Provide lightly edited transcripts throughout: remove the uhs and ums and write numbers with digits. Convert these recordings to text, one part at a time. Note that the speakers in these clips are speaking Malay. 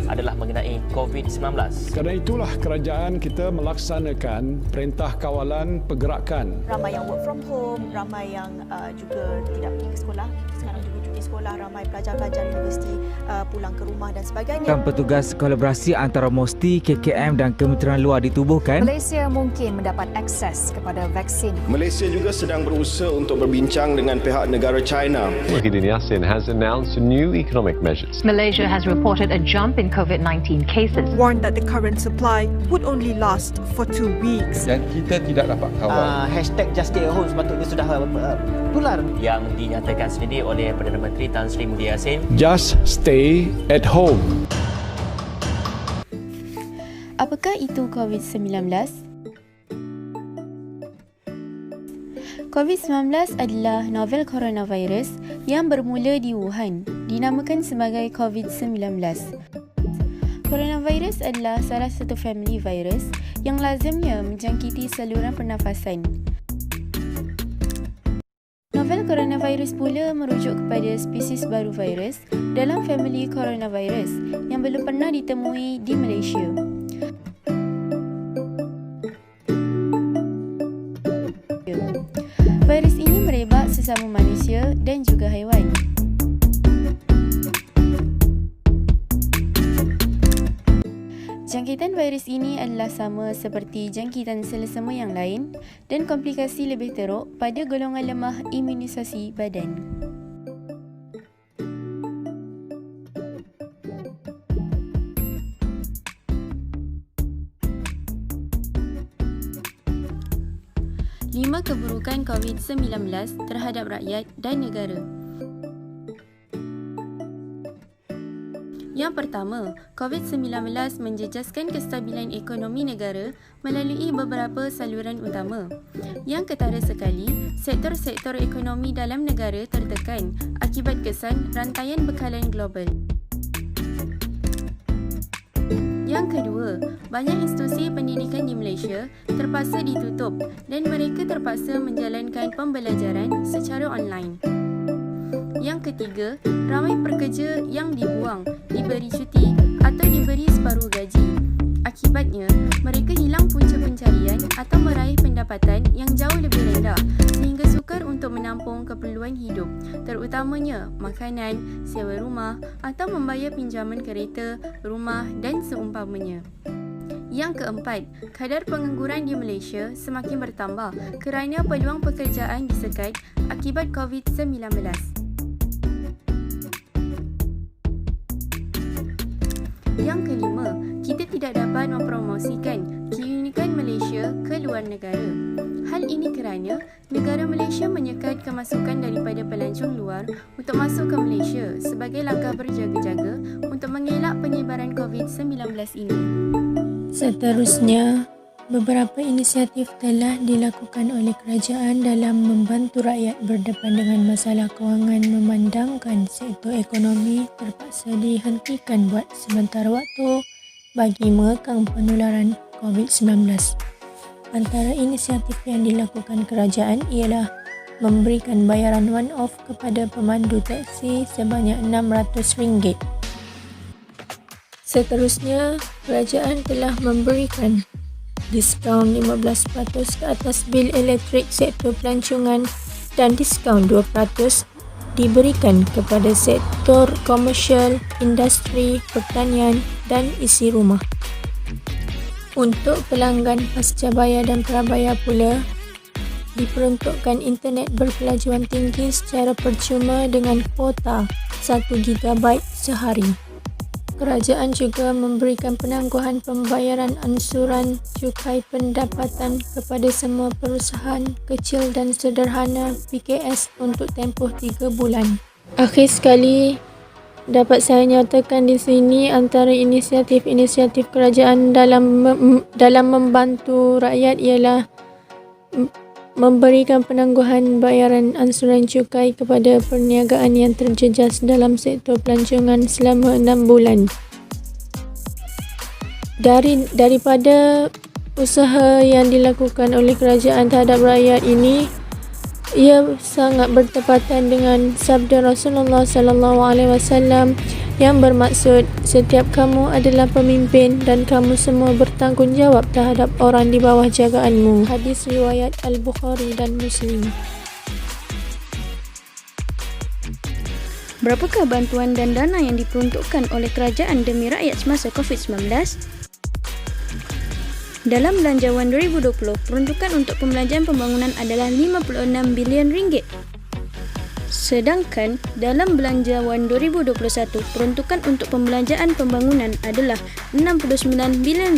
adalah mengenai COVID-19. Kerana itulah kerajaan kita melaksanakan Perintah Kawalan Pergerakan. Ramai yang work from home, ramai yang juga tidak pergi ke sekolah. Sekarang juga cuti sekolah, ramai pelajar-pelajar universiti pulang ke rumah dan sebagainya. Petugas kolaborasi antara MOSTI, KKM dan Kementerian Luar ditubuhkan. Malaysia mungkin mendapat akses kepada vaksin. Malaysia juga sedang berusaha untuk berbincang dengan pihak negara China. Muhyiddin Yassin has announced new economic measures. Malaysia has reported a jump in COVID-19 cases. Warned that the current supply would only last for 2 weeks. Dan kita tidak dapat kawal. Hashtag Just Stay at Home sepatutnya sudah tular. Yang dinyatakan sendiri oleh Perdana Menteri Tan Sri Muhyiddin Yassin. Just stay at home. Apakah itu COVID-19? COVID-19 adalah novel coronavirus yang bermula di Wuhan, dinamakan sebagai COVID-19. Coronavirus adalah salah satu famili virus yang lazimnya menjangkiti saluran pernafasan. Novel coronavirus pula merujuk kepada spesies baru virus dalam famili coronavirus yang belum pernah ditemui di Malaysia. Virus ini merebak sesama manusia dan juga haiwan. Jangkitan virus ini adalah sama seperti jangkitan selesema yang lain dan komplikasi lebih teruk pada golongan lemah imunisasi badan. Lima keburukan COVID-19 terhadap rakyat dan negara. Yang pertama, COVID-19 menjejaskan kestabilan ekonomi negara melalui beberapa saluran utama. Yang ketara sekali, sektor-sektor ekonomi dalam negara tertekan akibat kesan rantaian bekalan global. Yang kedua, banyak institusi pendidikan di Malaysia terpaksa ditutup dan mereka terpaksa menjalankan pembelajaran secara online. Yang ketiga, ramai pekerja yang dibuang, diberi cuti atau diberi separuh gaji. Akibatnya, mereka hilang punca pencarian atau meraih pendapatan yang jauh lebih rendah sehingga sukar untuk menampung keperluan hidup, terutamanya makanan, sewa rumah atau membayar pinjaman kereta, rumah dan seumpamanya. Yang keempat, kadar pengangguran di Malaysia semakin bertambah kerana peluang pekerjaan disekat akibat COVID-19. Yang kelima, kita tidak dapat mempromosikan keunikan Malaysia ke luar negara. Hal ini kerana negara Malaysia menyekat kemasukan daripada pelancong luar untuk masuk ke Malaysia sebagai langkah berjaga-jaga untuk mengelak penyebaran COVID-19 ini. Seterusnya, beberapa inisiatif telah dilakukan oleh kerajaan dalam membantu rakyat berdepan dengan masalah kewangan memandangkan sektor ekonomi terpaksa dihentikan buat sementara waktu bagi mengekang penularan COVID-19. Antara inisiatif yang dilakukan kerajaan ialah memberikan bayaran one-off kepada pemandu teksi sebanyak RM600. Seterusnya, kerajaan telah memberikan diskaun 15% ke atas bil elektrik sektor pelancongan dan diskaun 2% diberikan kepada sektor komersial, industri, pertanian dan isi rumah. Untuk pelanggan pascabaya dan prabaya pula, diperuntukkan internet berkelajuan tinggi secara percuma dengan kuota 1 GB sehari. Kerajaan juga memberikan penangguhan pembayaran ansuran cukai pendapatan kepada semua perusahaan kecil dan sederhana PKS untuk tempoh 3 bulan. Akhir sekali, dapat saya nyatakan di sini antara inisiatif-inisiatif kerajaan dalam membantu rakyat ialah memberikan penangguhan bayaran ansuran cukai kepada perniagaan yang terjejas dalam sektor pelancongan selama 6 bulan. Daripada usaha yang dilakukan oleh kerajaan terhadap rakyat ini, ia sangat bertepatan dengan sabda Rasulullah sallallahu alaihi wasallam yang bermaksud setiap kamu adalah pemimpin dan kamu semua bertanggungjawab terhadap orang di bawah jagaanmu. Hadis riwayat Al-Bukhari dan Muslim. Berapakah bantuan dan dana yang diperuntukkan oleh kerajaan demi rakyat semasa COVID-19? Dalam Belanjawan 2020, peruntukan untuk pembelanjaan pembangunan adalah RM56 bilion. Sedangkan dalam Belanjawan 2021, peruntukan untuk pembelanjaan pembangunan adalah RM69 bilion.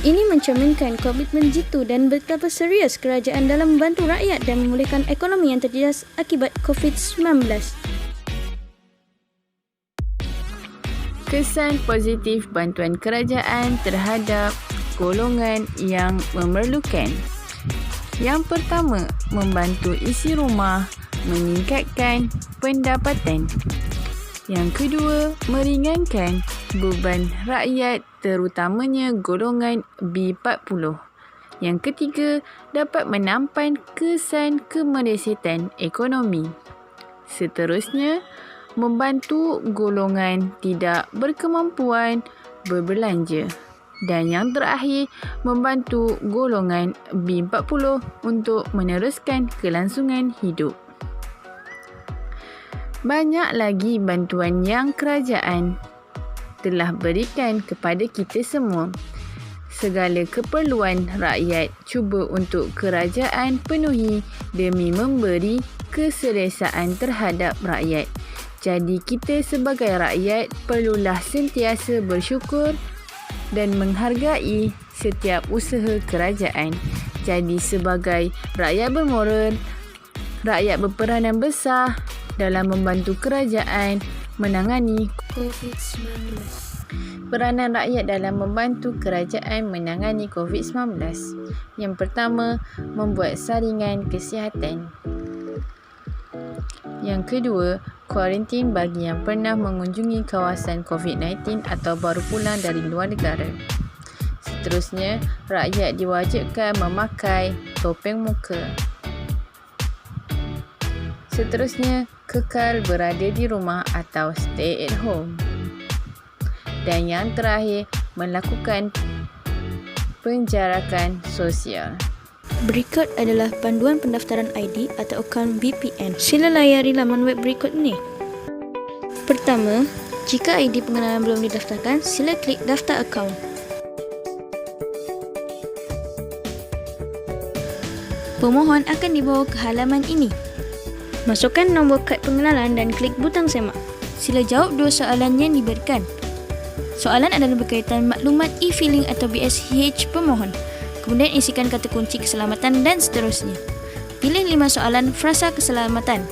Ini mencerminkan komitmen jitu dan betapa serius kerajaan dalam membantu rakyat dan memulihkan ekonomi yang terjejas akibat COVID-19. Kesan positif bantuan kerajaan terhadap golongan yang memerlukan. Yang pertama, membantu isi rumah, meningkatkan pendapatan. Yang kedua, meringankan beban rakyat terutamanya golongan B40. Yang ketiga, dapat menampan kesan kemerosotan ekonomi. Seterusnya, membantu golongan tidak berkemampuan berbelanja. Dan yang terakhir, membantu golongan B40 untuk meneruskan kelangsungan hidup. Banyak lagi bantuan yang kerajaan telah berikan kepada kita semua. Segala keperluan rakyat cuba untuk kerajaan penuhi demi memberi keselesaan terhadap rakyat. Jadi kita sebagai rakyat perlulah sentiasa bersyukur dan menghargai setiap usaha kerajaan. Jadi sebagai rakyat bermoral, rakyat berperanan besar dalam membantu kerajaan menangani COVID-19. Peranan rakyat dalam membantu kerajaan menangani COVID-19. Yang pertama, membuat saringan kesihatan. Yang kedua, kuarantin bagi yang pernah mengunjungi kawasan COVID-19 atau baru pulang dari luar negara. Seterusnya, rakyat diwajibkan memakai topeng muka. Seterusnya, kekal berada di rumah atau stay at home. Dan yang terakhir, melakukan penjarakan sosial. Berikut adalah panduan pendaftaran ID atau akaun BPN. Sila layari laman web berikut ini. Pertama, jika ID pengenalan belum didaftarkan, sila klik daftar akaun. Pemohon akan dibawa ke halaman ini. Masukkan nombor kad pengenalan dan klik butang semak. Sila jawab dua soalan yang diberikan. Soalan adalah berkaitan maklumat e-filing atau BSH pemohon. Kemudian isikan kata kunci keselamatan dan seterusnya. Pilih 5 soalan frasa keselamatan.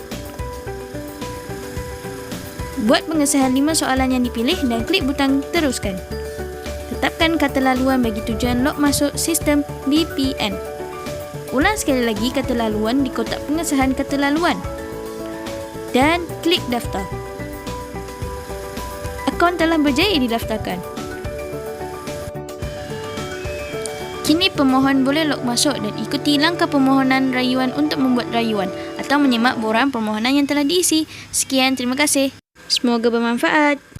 Buat pengesahan 5 soalan yang dipilih dan klik butang teruskan. Tetapkan kata laluan bagi tujuan log masuk sistem BPN. Ulang sekali lagi kata laluan di kotak pengesahan kata laluan. Dan klik daftar. Akaun telah berjaya didaftarkan. Kini pemohon boleh log masuk dan ikuti langkah permohonan rayuan untuk membuat rayuan atau menyimak borang permohonan yang telah diisi. Sekian, terima kasih. Semoga bermanfaat.